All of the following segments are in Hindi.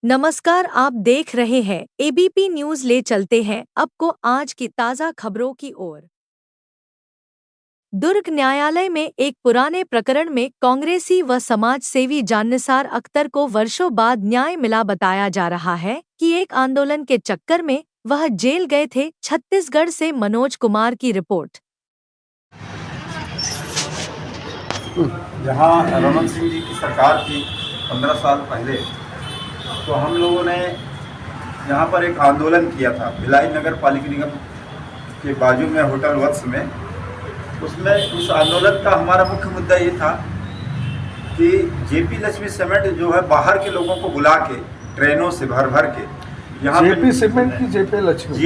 नमस्कार, आप देख रहे हैं एबीपी न्यूज। ले चलते हैं आपको आज की ताज़ा खबरों की ओर। दुर्ग न्यायालय में एक पुराने प्रकरण में कांग्रेसी व समाज सेवी जान्निसार अख्तर को वर्षों बाद न्याय मिला। बताया जा रहा है कि एक आंदोलन के चक्कर में वह जेल गए थे। छत्तीसगढ़ से मनोज कुमार की रिपोर्ट। जहाँ रमन सिंह जी की सरकार थी 15 साल पहले, तो हम लोगों ने यहाँ पर एक आंदोलन किया था भिलाई नगर पालिका निगम के बाजू में होटल वत्स में। उसमें उस आंदोलन का हमारा मुख्य मुद्दा ये था कि जेपी लक्ष्मी सीमेंट जो है बाहर के लोगों को बुला के ट्रेनों से भर भर के यहाँ जेपी सीमेंट की जेपी लक्ष्मी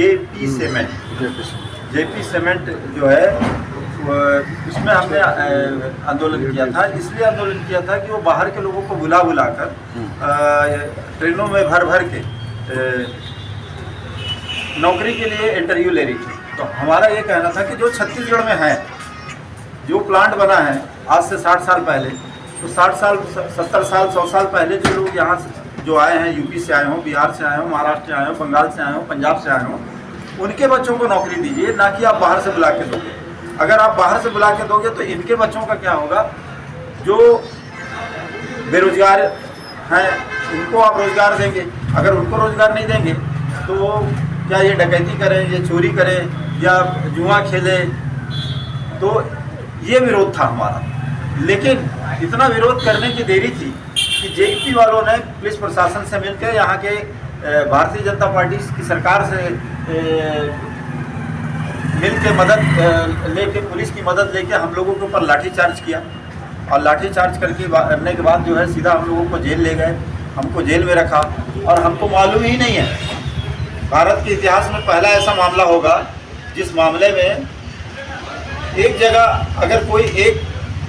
जेपी सीमेंट जो है उसमें हमने आंदोलन किया था। इसलिए आंदोलन किया था कि वो बाहर के लोगों को बुला कर ट्रेनों में भर भर के नौकरी के लिए इंटरव्यू ले रही थी। तो हमारा ये कहना था कि जो छत्तीसगढ़ में है, जो प्लांट बना है आज से 60 साल पहले, तो 60 साल 70 साल 100 साल पहले जो लोग यहाँ जो आए हैं, यूपी से आए हों, बिहार से आए हों, महाराष्ट्र से आए हों, बंगाल से आए हों, पंजाब से आए हों, उनके बच्चों को नौकरी दीजिए, ना कि आप बाहर से बुला के दोगे। अगर आप बाहर से बुला के दोगे तो इनके बच्चों का क्या होगा? जो बेरोजगार हैं उनको आप रोजगार देंगे। अगर उनको रोजगार नहीं देंगे तो क्या ये डकैती करें, ये चोरी करें या जुआ खेलें? तो ये विरोध था हमारा। लेकिन इतना विरोध करने की देरी थी कि जेपी वालों ने पुलिस प्रशासन से मिलकर यहाँ के भारतीय जनता पार्टी की सरकार से मिल के मदद लेके, पुलिस की मदद लेके हम लोगों के ऊपर लाठीचार्ज किया। और लाठीचार्ज करने के बाद जो है सीधा हम लोगों को जेल ले गए, हमको जेल में रखा। और हमको मालूम ही नहीं है, भारत के इतिहास में पहला ऐसा मामला होगा जिस मामले में एक जगह अगर कोई एक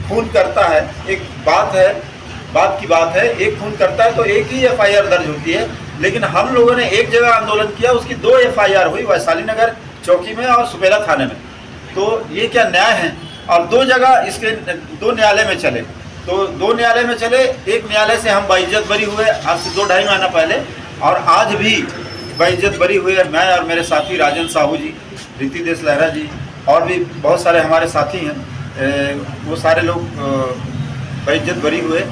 खून करता है, एक बात की बात है, एक खून करता है तो एक ही एफआईआर दर्ज होती है। लेकिन हम लोगों ने एक जगह आंदोलन किया, उसकी 2 एफआईआर हुई, वैशाली नगर चौकी में और सुपेला थाने में। तो ये क्या न्याय है? और 2 जगह इसके 2 न्यायालय में चले, तो 2 न्यायालय में चले। एक न्यायालय से हम बाइज्जत बरी हुए आज से 2-2.5 महीना पहले, और आज भी बाइज्जत बरी हुए मैं और मेरे साथी राजन साहू जी, रीतिदेश लहरा जी, और भी बहुत सारे हमारे साथी हैं। वो सारे लोग बाइज्जत बरी हुए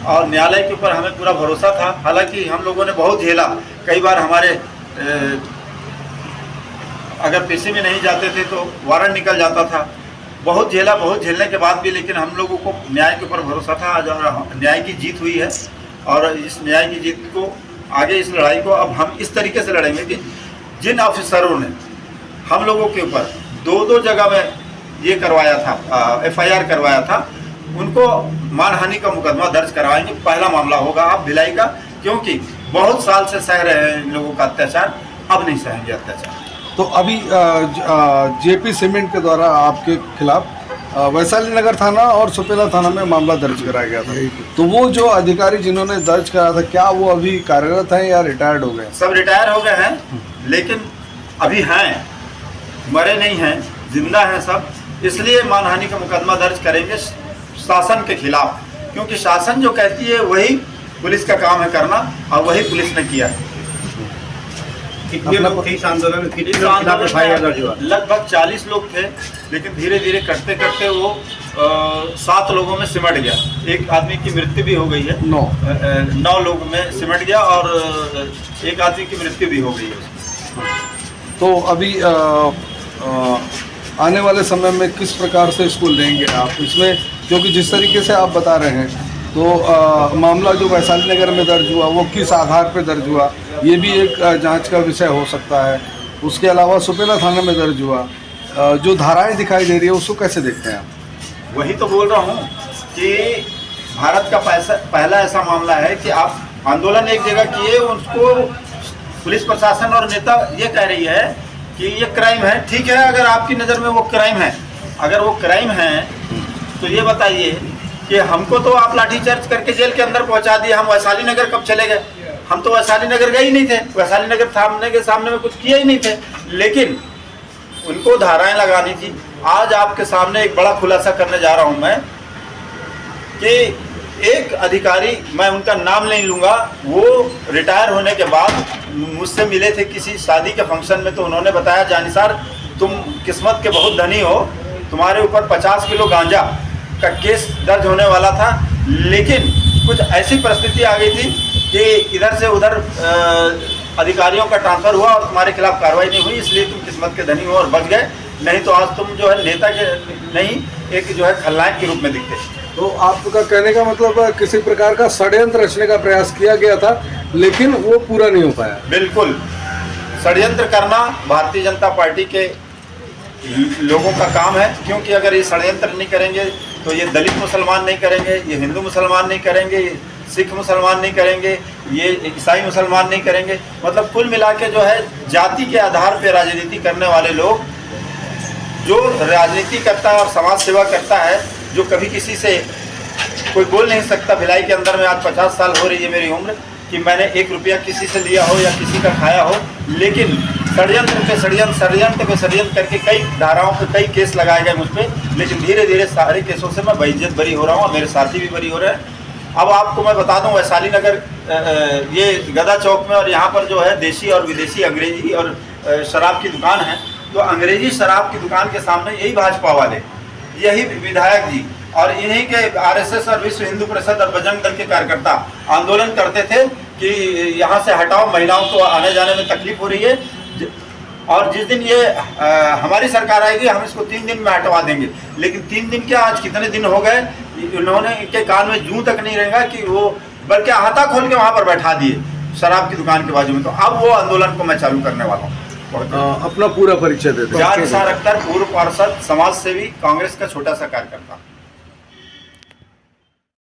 और न्यायालय के ऊपर हमें पूरा भरोसा था। हालांकि हम लोगों ने बहुत झेला, कई बार हमारे अगर पेशे में नहीं जाते थे तो वारंट निकल जाता था। बहुत झेला, बहुत झेलने के बाद भी लेकिन हम लोगों को न्याय के ऊपर भरोसा था। आज न्याय की जीत हुई है और इस न्याय की जीत को आगे, इस लड़ाई को अब हम इस तरीके से लड़ेंगे कि जिन ऑफिसरों ने हम लोगों के ऊपर 2-2 जगह में ये करवाया था, एफआईआर करवाया था, उनको मानहानि का मुकदमा दर्ज करवाएंगे। पहला मामला होगा अब भिलाई का, क्योंकि बहुत साल से सह रहे हैं इन लोगों का अत्याचार, अब नहीं सहेंगे अत्याचार। तो अभी जेपी सीमेंट के द्वारा आपके खिलाफ वैशाली नगर थाना और सुपेला थाना में मामला दर्ज कराया गया था। तो वो जो अधिकारी जिन्होंने दर्ज कराया था, क्या वो अभी कार्यरत हैं या रिटायर्ड हो गए? सब रिटायर हो गए हैं, लेकिन अभी हैं, मरे नहीं हैं, जिंदा हैं सब। इसलिए मानहानि का मुकदमा दर्ज करेंगे शासन के खिलाफ, क्योंकि शासन जो कहती है वही पुलिस का काम है करना, और वही पुलिस ने किया है। कितने लोग थे इस आंदोलन में? लगभग 40 लोग थे, लेकिन धीरे धीरे करते करते वो 7 लोगों में सिमट गया। एक आदमी की मृत्यु भी हो गई है, 9 लोग में सिमट गया और एक आदमी की मृत्यु भी हो गई है। तो अभी आने वाले समय में किस प्रकार से इसको लेंगे आप इसमें, क्योंकि जिस तरीके से आप बता रहे हैं तो मामला जो वैशाली नगर में दर्ज हुआ वो किस आधार पर दर्ज हुआ, ये भी एक जांच का विषय हो सकता है। उसके अलावा सुपेला थाना में दर्ज हुआ जो धाराएं दिखाई दे रही है, उसको कैसे देखते हैं आप? वही तो बोल रहा हूँ कि भारत का पहला ऐसा मामला है कि आप आंदोलन एक जगह किए, उसको पुलिस प्रशासन और नेता ये कह रही है कि ये क्राइम है। ठीक है, अगर आपकी नज़र में वो क्राइम है, अगर वो क्राइम है तो ये बताइए कि हमको तो आप लाठीचार्ज करके जेल के अंदर पहुंचा दिए, हम वैशाली नगर कब चले गए? हम तो वैशाली नगर गए ही नहीं थे, वैशाली नगर थाने के सामने में कुछ किए ही नहीं थे, लेकिन उनको धाराएं लगानी थी। आज आपके सामने एक बड़ा खुलासा करने जा रहा हूं मैं कि एक अधिकारी, मैं उनका नाम नहीं लूँगा, वो रिटायर होने के बाद मुझसे मिले थे किसी शादी के फंक्शन में, तो उन्होंने बताया जानिसार तुम किस्मत के बहुत धनी हो, तुम्हारे ऊपर 50 किलो गांजा का केस दर्ज होने वाला था, लेकिन कुछ ऐसी परिस्थिति आ गई थी कि इधर से उधर अधिकारियों का ट्रांसफ़र हुआ और तुम्हारे खिलाफ कार्रवाई नहीं हुई, इसलिए तुम किस्मत के धनी हो और बच गए, नहीं तो आज तुम जो है नेता के नहीं, एक जो है खलनायक के रूप में दिखते। तो आपका कहने का मतलब किसी प्रकार का षड्यंत्र रचने का प्रयास किया गया था, लेकिन वो पूरा नहीं हो पाया। बिल्कुल, षड्यंत्र करना भारतीय जनता पार्टी के लोगों का काम है, क्योंकि अगर ये षड्यंत्र नहीं करेंगे तो ये दलित मुसलमान नहीं करेंगे, ये हिंदू मुसलमान नहीं करेंगे, ये सिख मुसलमान नहीं करेंगे, ये ईसाई मुसलमान नहीं करेंगे। मतलब कुल मिला के जो है जाति के आधार पर राजनीति करने वाले लोग, जो राजनीति करता है और समाज सेवा करता है, जो कभी किसी से कोई बोल नहीं सकता। भिलाई के अंदर में आज 50 साल हो रही है मेरी उम्र कि मैंने 1 रुपया किसी से लिया हो या किसी का खाया हो, लेकिन षड्यंत्र पे षड्यंत्र करके कई धाराओं पे कई केस लगाए गए मुझ पर, लेकिन धीरे धीरे सारे केसों से मैं बेइज्जत बरी हो रहा हूँ और मेरे साथी भी बरी हो रहे हैं। अब आपको मैं बता दूं, वैशाली नगर ये गदा चौक में और यहाँ पर जो है देसी और विदेशी अंग्रेजी और शराब की दुकान है, तो अंग्रेजी शराब की दुकान के सामने यही भाजपा वाले, यही विधायक जी और इन्हीं के आरएसएस और विश्व हिंदू परिषद और बजरंग दल के कार्यकर्ता आंदोलन करते थे कि यहाँ से हटाओ, महिलाओं को आने जाने में तकलीफ हो रही है, और जिस दिन ये हमारी सरकार आएगी हम इसको 3 दिन में हटवा देंगे। लेकिन 3 दिन क्या, आज कितने दिन हो गए, उन्होंने इनके कान में जूं तक नहीं रहेगा कि वो, बल्कि हाथा खोल के वहाँ पर बैठा दिए शराब की दुकान के बाजू में। तो अब वो आंदोलन को मैं चालू करने वाला हूँ। अपना पूरा परिचय देते हैं। जानिसार अख्तर, पूर्व पार्षद, समाज सेवी, कांग्रेस का छोटा सा कार्यकर्ता।